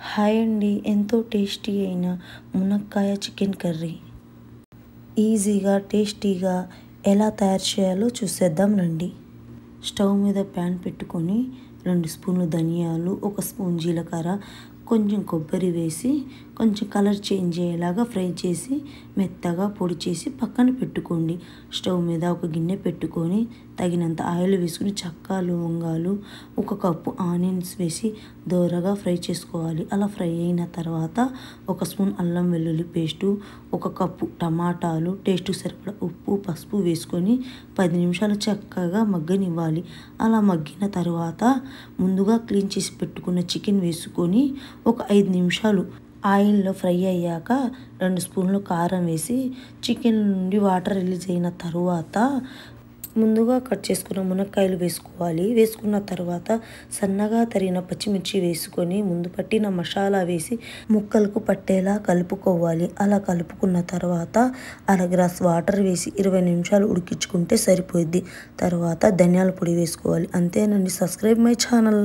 Hi అండి, ఎంతో tasty అయిన మునక్కాయ చికెన్ కర్రీ ఈజీగా టేస్టీగా ఎలా తయారు చేయాలో చూసేద్దాం రండి. స్టవ్ మీద ప్యాన్ పెట్టుకొని 2 స్పూన్లు ధనియాలు, 1 స్పూన్ జీలకర్ర, కొంచెం కొబ్బరి వేసి కొంచెం కలర్ చేంజ్ అయ్యేలాగా ఫ్రై చేసి మెత్తగా పొడి చేసి పక్కన పెట్టుకోండి. స్టవ్ మీద ఒక గిన్నె పెట్టుకొని తగినంత ఆయిల్ వేసుకుని చెక్క, లవంగాలు, 1 కప్పు ఆనియన్స్ వేసి దోరగా ఫ్రై చేసుకోవాలి. అలా ఫ్రై అయిన తర్వాత 1 స్పూన్ అల్లం వెల్లుల్లి పేస్టు, 1 కప్పు టమాటాలు, టేస్ట్కి సరిపడా ఉప్పు, పసుపు వేసుకొని 10 నిమిషాలు చక్కగా మగ్గనివ్వాలి. అలా మగ్గిన తర్వాత ముందుగా క్లీన్ చేసి పెట్టుకున్న చికెన్ వేసుకొని ఒక 5 నిమిషాలు ఆయిల్లో ఫ్రై అయ్యాక 2 స్పూన్లు కారం వేసి చికెన్ నుండి వాటర్ రిలీజ్ అయిన తర్వాత ముందుగా కట్ చేసుకున్న మునక్కాయలు వేసుకోవాలి. వేసుకున్న తర్వాత సన్నగా తరిగిన పచ్చిమిర్చి వేసుకొని ముందు పట్టిన మసాలా వేసి ముక్కలకు పట్టేలా కలుపుకోవాలి. అలా కలుపుకున్న తర్వాత 1/2 గ్లాస్ వాటర్ వేసి 20 నిమిషాలు ఉడికించుకుంటే సరిపోద్ది. తర్వాత ధనియాల పొడి వేసుకోవాలి. అంతేనండి. Subscribe my channel.